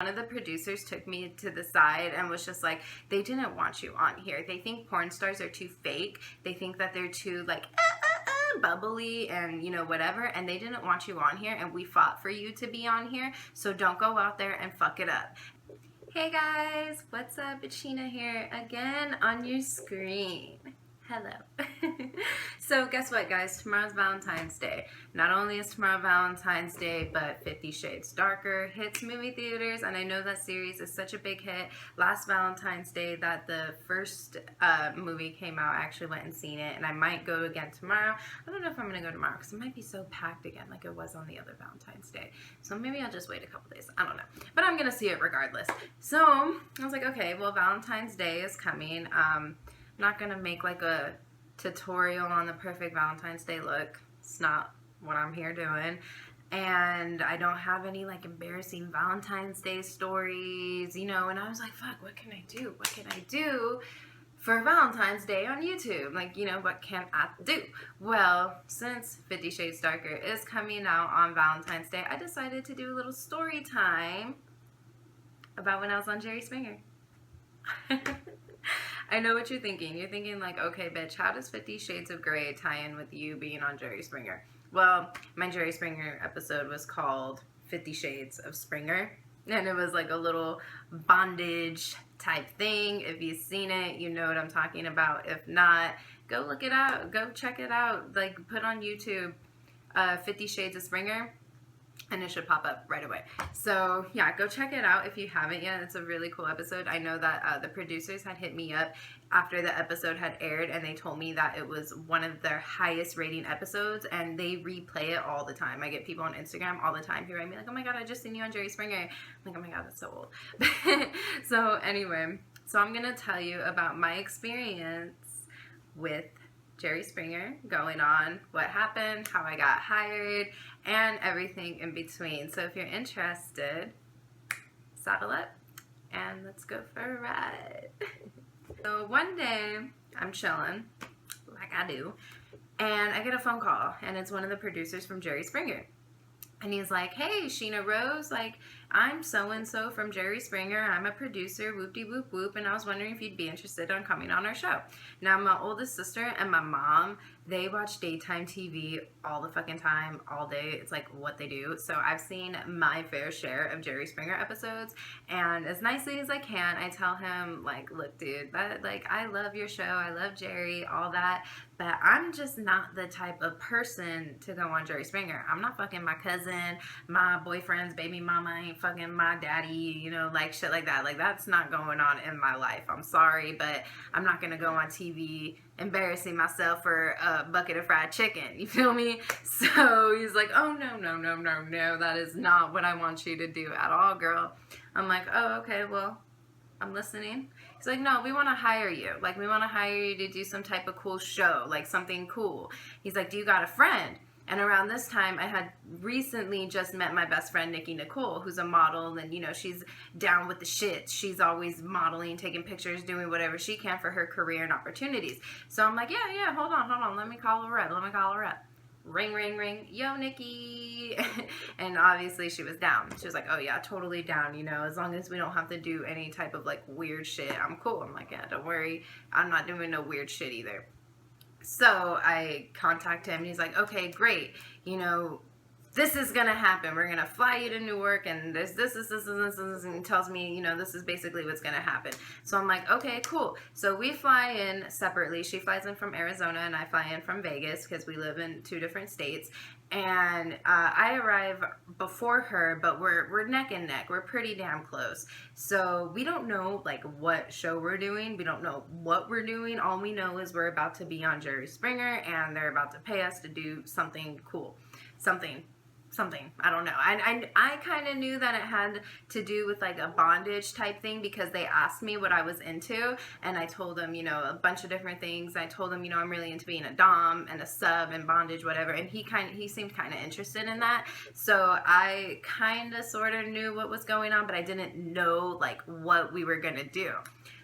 one of the producers took me to the side and was just like, they didn't want you on here. They think porn stars are too fake. They think that they're too like bubbly and you know whatever, and they didn't want you on here, and we fought for you to be on here, so don't go out there and fuck it up. Hey guys, what's up? It's Sheena here again on your screen. Hello. So guess what, guys? Tomorrow's Valentine's Day. Not only is tomorrow Valentine's Day, but 50 Shades Darker hits movie theaters, and I know that series is such a big hit. Last Valentine's Day that the first movie came out, I actually went and seen it, and I might go again tomorrow. I don't know if I'm going to go tomorrow because it might be so packed again like it was on the other Valentine's Day. So maybe I'll just wait a couple days. I don't know. But I'm going to see it regardless. So I was like, okay, well, Valentine's Day is coming. I'm not going to make like a tutorial on the perfect Valentine's Day look. It's not what I'm here doing. And I don't have any like embarrassing Valentine's Day stories, you know, and I was like, fuck, what can I do? What can I do for Valentine's Day on YouTube? Like, you know, what can I do? Well, since 50 Shades Darker is coming out on Valentine's Day, I decided to do a little story time about when I was on Jerry Springer. I know what you're thinking. You're thinking like, okay, bitch, how does 50 Shades of Grey tie in with you being on Jerry Springer? Well, my Jerry Springer episode was called 50 Shades of Springer, and it was like a little bondage type thing. If you've seen it, you know what I'm talking about. If not, go look it out. Go check it out. Like, put on YouTube 50 Shades of Springer, and it should pop up right away. So yeah, go check it out if you haven't yet. It's a really cool episode. I know that the producers had hit me up after the episode had aired, and they told me that it was one of their highest rating episodes, and they replay it all the time. I get people on Instagram all the time who write me like, oh my god, I just seen you on Jerry Springer. I'm like, oh my god, that's so old. So anyway, so I'm gonna tell you about my experience with Jerry Springer going on, what happened, how I got hired, and everything in between. So if you're interested, saddle up and let's go for a ride. So one day I'm chilling, like I do, and I get a phone call, and it's one of the producers from Jerry Springer. And he's like, hey, Sheena Rose, like, I'm so-and-so from Jerry Springer. I'm a producer, whoop-de-whoop-whoop, and I was wondering if you'd be interested in coming on our show. Now, my oldest sister and my mom, they watch daytime TV all the fucking time, all day. It's like what they do. So I've seen my fair share of Jerry Springer episodes, and as nicely as I can, I tell him, like, look, dude, that, like, I love your show. I love Jerry, all that, but I'm just not the type of person to go on Jerry Springer. I'm not fucking my cousin, my boyfriend's baby mama ain't fucking my daddy, you know, like shit like that. Like, that's not going on in my life. I'm sorry, but I'm not gonna go on TV embarrassing myself for a bucket of fried chicken. You feel me? So he's like, oh, no, that is not what I want you to do at all, girl. I'm like, oh, okay, well, I'm listening. He's like, no, we want to hire you. Like, we want to hire you to do some type of cool show, like something cool. He's like, do you got a friend? And around this time, I had recently just met my best friend, Nikki Nicole, who's a model, and, you know, she's down with the shit. She's always modeling, taking pictures, doing whatever she can for her career and opportunities. So I'm like, yeah, hold on. Let me call her up. Ring, ring, ring. Yo, Nikki. And obviously she was down. She was like, oh, yeah, totally down, you know, as long as we don't have to do any type of, like, weird shit, I'm cool. I'm like, yeah, don't worry. I'm not doing no weird shit either. So I contact him, and he's like, okay, great, you know, this is going to happen. We're going to fly you to Newark, and there's this, and he tells me, you know, this is basically what's going to happen. So I'm like, okay, cool. So we fly in separately. She flies in from Arizona, and I fly in from Vegas, because we live in 2 different states. And I arrive before her, but we're neck and neck. We're pretty damn close. So we don't know, like, what show we're doing. We don't know what we're doing. All we know is we're about to be on Jerry Springer, and they're about to pay us to do something cool. Something. I don't know. I kind of knew that it had to do with like a bondage type thing, because they asked me what I was into, and I told them, you know, a bunch of different things. I told them, you know, I'm really into being a dom and a sub and bondage, whatever. And he seemed kind of interested in that. So I kind of sort of knew what was going on, but I didn't know like what we were going to do.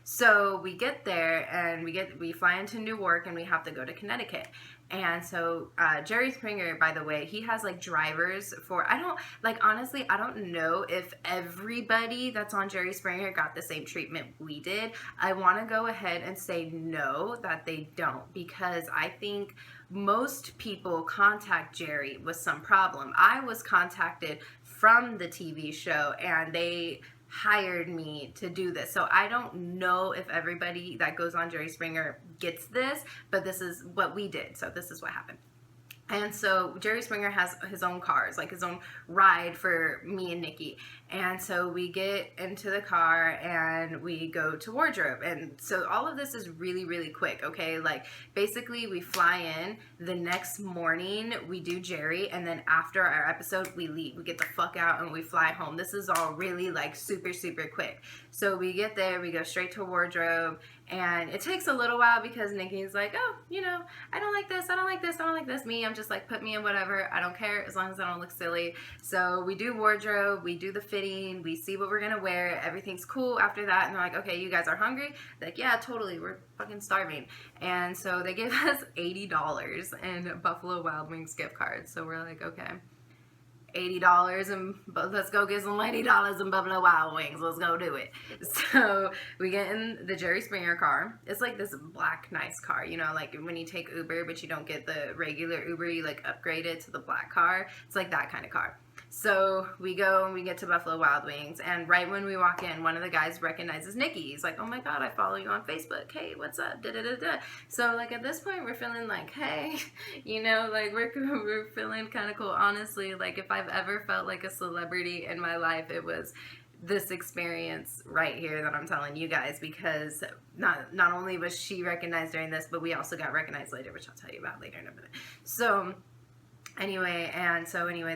So we get there and we fly into Newark and we have to go to Connecticut. And so Jerry Springer, by the way, he has like drivers for, I don't, like honestly, I don't know if everybody that's on Jerry Springer got the same treatment we did. I want to go ahead and say no, that they don't, because I think most people contact Jerry with some problem. I was contacted from the TV show and they hired me to do this. So I don't know if everybody that goes on Jerry Springer gets this, but this is what we did. So this is what happened. And so Jerry Springer has his own cars, like his own ride for me and Nikki. And so we get into the car and we go to wardrobe. And so all of this is really, really quick, okay? Like basically we fly in, the next morning we do Jerry, and then after our episode we leave. We get the fuck out and we fly home. This is all really like super, super quick. So we get there, we go straight to wardrobe, and it takes a little while because Nikki's like, oh, you know, I don't like this, I don't like this, I don't like this. Me, I'm just like, put me in whatever, I don't care as long as I don't look silly. So we do wardrobe, we do the fitting, we see what we're gonna wear, everything's cool after that, and they're like, okay, you guys are hungry? They're like, yeah, totally, we're fucking starving. And so they gave us $80 in Buffalo Wild Wings gift cards. So we're like, okay, $80 and let's go get some $80 in Buffalo Wild Wings. Let's go do it. So we get in the Jerry Springer car. It's like this black nice car, you know, like when you take Uber but you don't get the regular Uber, you like upgrade it to the black car. It's like that kind of car. So we go and we get to Buffalo Wild Wings, and right when we walk in, one of the guys recognizes Nikki. He's like, oh my god, I follow you on Facebook. Hey, what's up? Da da da da. So like at this point we're feeling like, hey, you know, like we're feeling kind of cool. Honestly, like if I've ever felt like a celebrity in my life, it was this experience right here that I'm telling you guys, because not only was she recognized during this, but we also got recognized later, which I'll tell you about later in a minute. So anyway,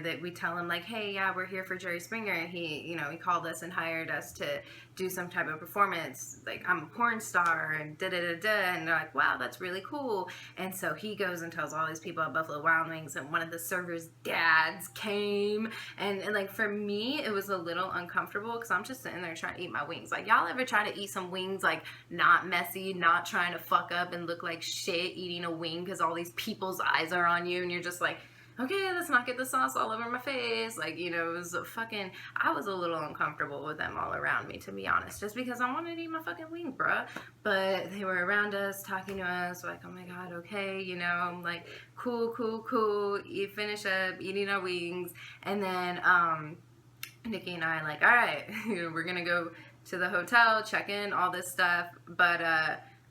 that we tell him like, hey, yeah, we're here for Jerry Springer. He called us and hired us to do some type of performance. Like, I'm a porn star and da da da da. And they're like, wow, that's really cool. And so he goes and tells all these people at Buffalo Wild Wings, and one of the servers' dads came. And like for me, it was a little uncomfortable because I'm just sitting there trying to eat my wings. Like, y'all ever try to eat some wings like not messy, not trying to fuck up and look like shit eating a wing because all these people's eyes are on you and you're just like, okay, let's not get the sauce all over my face. Like, you know, it was I was a little uncomfortable with them all around me, to be honest, just because I wanted to eat my fucking wing, bruh. But they were around us, talking to us, like, oh my god, okay, you know, I'm like, cool, you finish up eating our wings, and then, Nikki and I are like, all right, we're gonna go to the hotel, check in, all this stuff, but,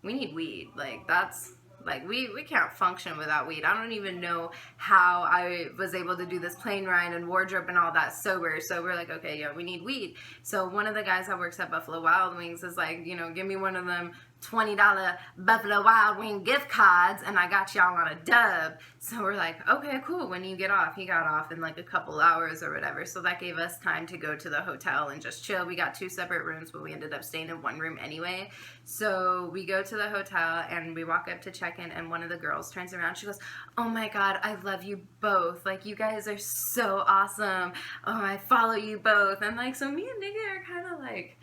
we need weed, like, that's... Like, we can't function without weed. I don't even know how I was able to do this plane ride and wardrobe and all that sober. So we're like, okay, yeah, we need weed. So one of the guys that works at Buffalo Wild Wings is like, you know, give me one of them $20 Buffalo Wild Wing gift cards and I got y'all on a dub. So we're like, okay, cool. When you get off, he got off in like a couple hours or whatever. So that gave us time to go to the hotel and just chill. We got 2 separate rooms, but we ended up staying in one room anyway. So we go to the hotel and we walk up to check in, and one of the girls turns around. She goes, oh my god, I love you both. Like, you guys are so awesome. Oh, I follow you both. And like, so me and Nikki are kind of like,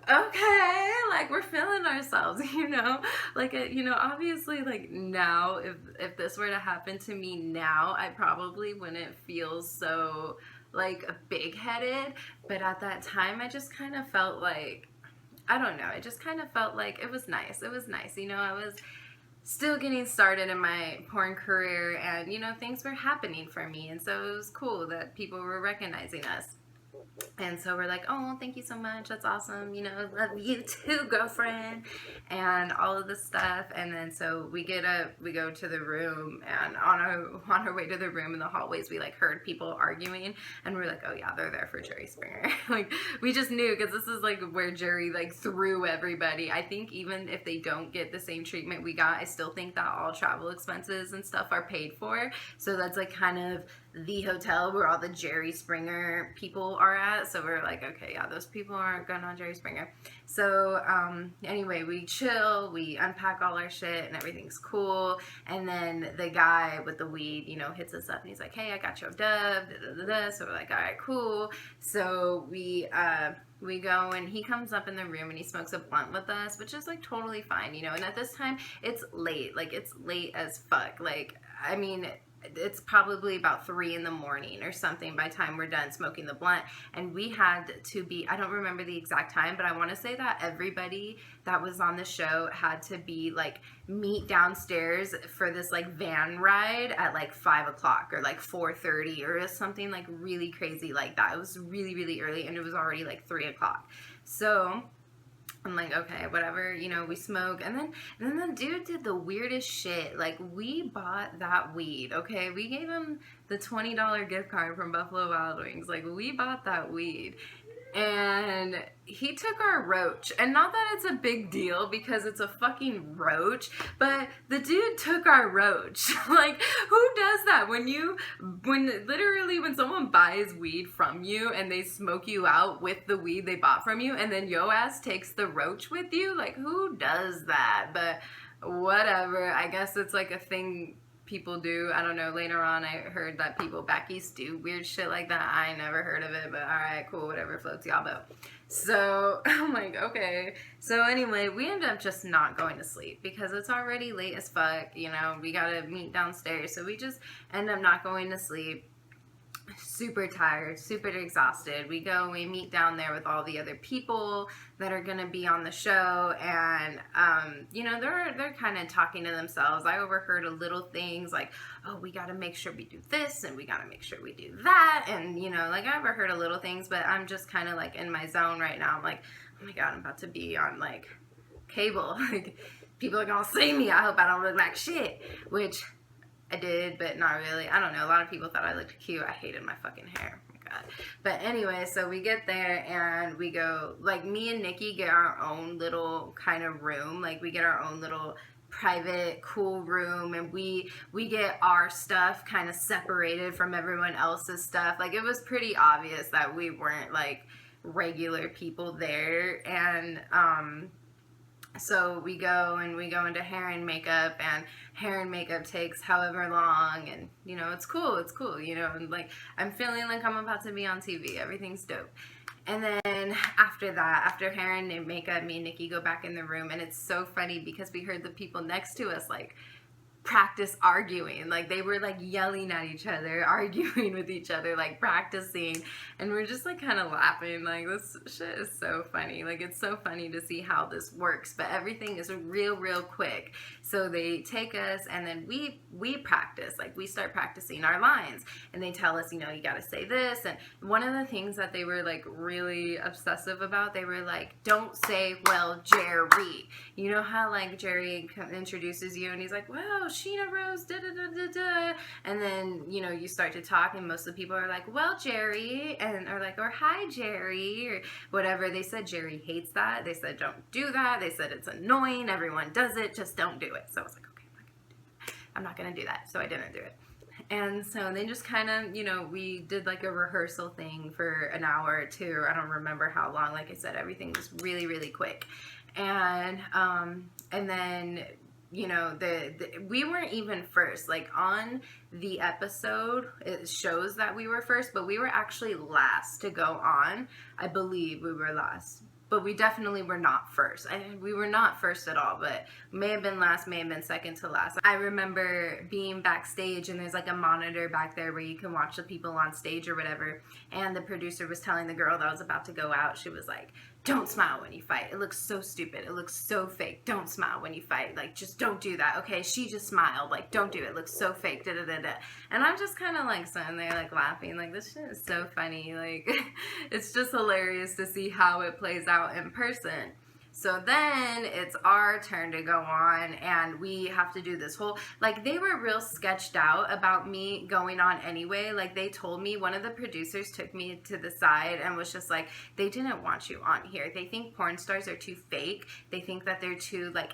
okay, like we're feeling ourselves, you know, like, you know, obviously, like now, if this were to happen to me now, I probably wouldn't feel so like big-headed, but at that time, I just kind of felt like, I don't know, I just kind of felt like it was nice, you know, I was still getting started in my porn career, and, you know, things were happening for me, and so it was cool that people were recognizing us. And so we're like, oh, thank you so much, that's awesome, you know, love you too, girlfriend, and all of this stuff. And then so we go to the room, and on our way to the room in the hallways, we like heard people arguing, and we're like, oh yeah, they're there for Jerry Springer. Like, we just knew, because this is like where Jerry like threw everybody. I think even if they don't get the same treatment we got, I still think that all travel expenses and stuff are paid for, so that's like kind of the hotel where all the Jerry Springer people are at. So we're like, okay, yeah, those people aren't going on Jerry Springer. So anyway, we chill, we unpack all our shit, and everything's cool. And then the guy with the weed, you know, hits us up, and he's like, hey, I got your dub, da, da, da, da. So we're like, all right, cool. So we go, and he comes up in the room, and he smokes a blunt with us, which is like totally fine, you know. And at this time, it's late, like it's late as fuck. Like, I mean, it's probably about 3 in the morning or something by the time we're done smoking the blunt. And we had to be, I don't remember the exact time, but I want to say that everybody that was on the show had to be like meet downstairs for this like van ride at like 5 o'clock or like 4:30 or something like really crazy like that. It was really, really early, and it was already like 3 o'clock. So I'm like, okay, whatever, you know, we smoke. And then the dude did the weirdest shit. Like, we bought that weed, okay? We gave him the $20 gift card from Buffalo Wild Wings. Like, we bought that weed. And he took our roach. And not that it's a big deal because it's a fucking roach, but the dude took our roach. Like, who does that? When someone buys weed from you and they smoke you out with the weed they bought from you, and then yo ass takes the roach with you? Like, who does that? But whatever. I guess it's like a thing people do. I don't know. Later on, I heard that people back east do weird shit like that. I never heard of it, but alright, cool, whatever floats y'all boat. So I'm like, okay. So anyway, we end up just not going to sleep because it's already late as fuck. You know, we gotta meet downstairs. So we just end up not going to sleep. Super tired, super exhausted. We go, we meet down there with all the other people that are gonna be on the show, and you know, they're kind of talking to themselves. I overheard a little things like, oh, we gotta make sure we do this, and we gotta make sure we do that, and you know, like I overheard a little things, but I'm just kind of like in my zone right now. I'm like, oh my god, I'm about to be on like cable. Like, people are gonna see me. I hope I don't look like shit, which I did, but not really. I don't know. A lot of people thought I looked cute. I hated my fucking hair. Oh my god. But anyway, so we get there and we go, like, me and Nikki get our own little kind of room. Like, we get our own little private, cool room, and we get our stuff kind of separated from everyone else's stuff. Like, it was pretty obvious that we weren't, like, regular people there. And, so we go into hair and makeup, and hair and makeup takes however long, and you know, it's cool, you know, and like I'm feeling like I'm about to be on TV. Everything's dope. And then after that, after hair and makeup, me and Nikki go back in the room, and it's so funny because we heard the people next to us like practice arguing. Like, they were like yelling at each other, arguing with each other, like practicing, and we're just like kind of laughing. Like, this shit is so funny. Like, it's so funny to see how this works, but everything is real quick. So they take us, and then we practice. Like, we start practicing our lines, and they tell us, you know, you gotta say this. And one of the things that they were like really obsessive about, they were like, don't say, well, Jerry. You know how like Jerry introduces you and he's like, well, Sheena Rose, da da da da da, and then, you know, you start to talk, and most of the people are like, well, Jerry, and are like, or hi, Jerry, or whatever. They said Jerry hates that. They said don't do that. They said it's annoying. Everyone does it. Just don't do it. So I was like, okay, I'm not gonna do that. So I didn't do it. And so they just kind of, you know, we did like a rehearsal thing for an hour or two. I don't remember how long. Like I said, everything was really quick. And then, you know, we weren't even first. Like, on the episode, it shows that we were first, but we were actually last to go on. I believe we were last, but we definitely were not first. We were not first at all, but may have been last, may have been second to last. I remember being backstage, and there's like a monitor back there where you can watch the people on stage or whatever, and the producer was telling the girl that was about to go out, she was like, don't smile when you fight. It looks so stupid. It looks so fake. Don't smile when you fight. Like, just don't do that. Okay, she just smiled. Like, don't do it. It looks so fake. Da da da da. And I'm just kind of like sitting there like laughing. Like, this shit is so funny. Like, it's just hilarious to see how it plays out in person. So then it's our turn to go on, and we have to do this whole, like, they were real sketched out about me going on anyway. Like, they told me, one of the producers took me to the side and was just like, they didn't want you on here. They think porn stars are too fake. They think that they're too, like,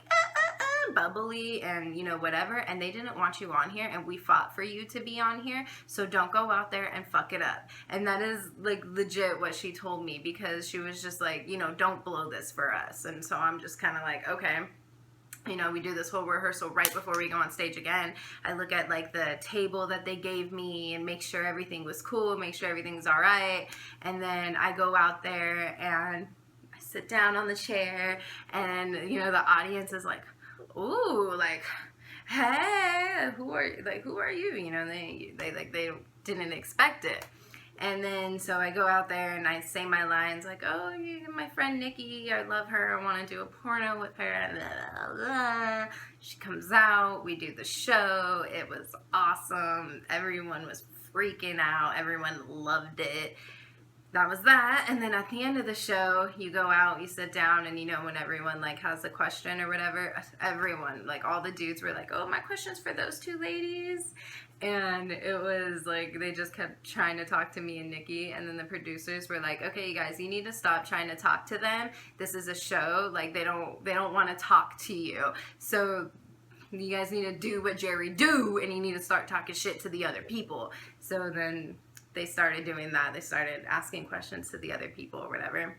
of bubbly and, you know, whatever, and they didn't want you on here, and we fought for you to be on here, so don't go out there and fuck it up. And that is, like, legit what she told me, because she was just like, you know, don't blow this for us. And so I'm just kind of like, okay. You know, we do this whole rehearsal right before we go on stage again. I look at, like, the table that they gave me and make sure everything was cool, make sure everything's all right. And then I go out there and I sit down on the chair, and, you know, the audience is like, ooh, like, hey, who are you? You know, they didn't expect it. And then, so I go out there and I say my lines like, oh, you're my friend Nikki, I love her, I want to do a porno with her, blah, blah, blah. She comes out, we do the show, it was awesome, everyone was freaking out, everyone loved it. That was that. And then at the end of the show, you go out, you sit down, and, you know, when everyone, like, has a question or whatever, everyone, like, all the dudes were like, oh, my question's for those two ladies. And it was like, they just kept trying to talk to me and Nikki, and then the producers were like, okay, you guys, you need to stop trying to talk to them. This is a show. Like, they don't want to talk to you. So you guys need to do what Jerry do, and you need to start talking shit to the other people. So then they started doing that. They started asking questions to the other people or whatever.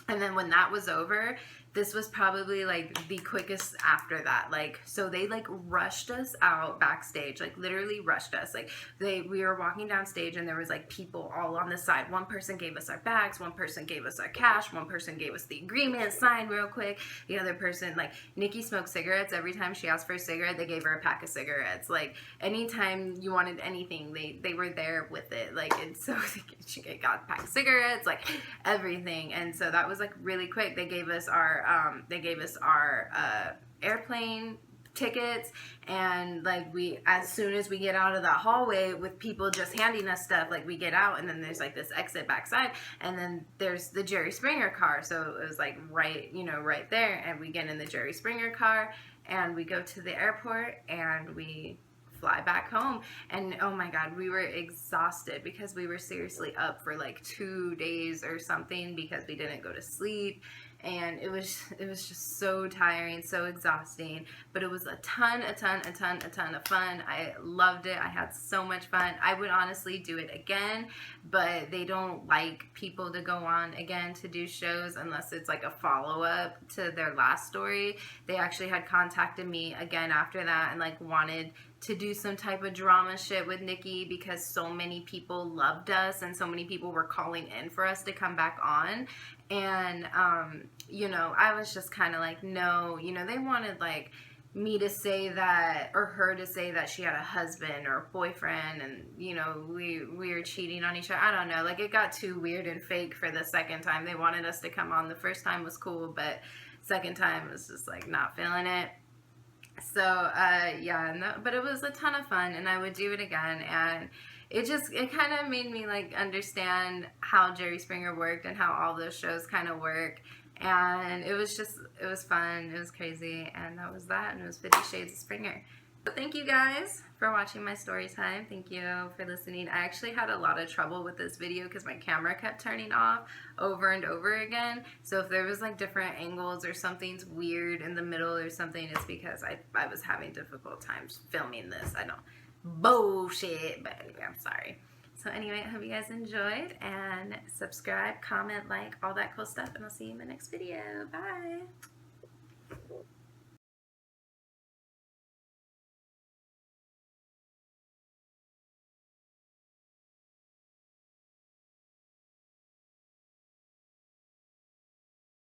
And then when that was over, this was probably, like, the quickest after that. Like, so they, like, rushed us out backstage, like, literally rushed us. Like, we were walking down stage, and there was, like, people all on the side. One person gave us our bags, one person gave us our cash, one person gave us the agreement signed real quick. The other person, like, Nikki smoked cigarettes. Every time she asked for a cigarette, they gave her a pack of cigarettes. Like, anytime you wanted anything, they were there with it. Like, and so she got a pack of cigarettes, like, everything. And so that was, like, really quick. They gave us our airplane tickets, and, like, we, as soon as we get out of that hallway with people just handing us stuff, like, we get out, and then there's, like, this exit backside, and then there's the Jerry Springer car. So it was, like, right, you know, right there, and we get in the Jerry Springer car, and we go to the airport, and we fly back home. And oh my god, we were exhausted because we were seriously up for, like, 2 days or something because we didn't go to sleep. And it was just so tiring, so exhausting, but it was a ton of fun. I loved it. I had so much fun. I would honestly do it again, but they don't like people to go on again to do shows unless it's, like, a follow-up to their last story. They actually had contacted me again after that and, like, wanted to do some type of drama shit with Nikki because so many people loved us and so many people were calling in for us to come back on. And, you know, I was just kind of like, no, you know, they wanted, like, me to say that, or her to say that she had a husband or a boyfriend, and, you know, we were cheating on each other. I don't know, like, it got too weird and fake for the second time. They wanted us to come on. The first time was cool, but second time was just, like, not feeling it. So, yeah, no, but it was a ton of fun, and I would do it again, and it kind of made me, like, understand how Jerry Springer worked and how all those shows kind of work, and it was fun, it was crazy, and that was that, and it was 50 Shades of Springer. So thank you guys for watching my story time. Thank you for listening. I actually had a lot of trouble with this video because my camera kept turning off over and over again. So if there was, like, different angles or something's weird in the middle or something, it's because I was having difficult times filming this. I don't bullshit, but anyway, I'm sorry. So anyway, I hope you guys enjoyed, and subscribe, comment, like, all that cool stuff, and I'll see you in the next video. Bye.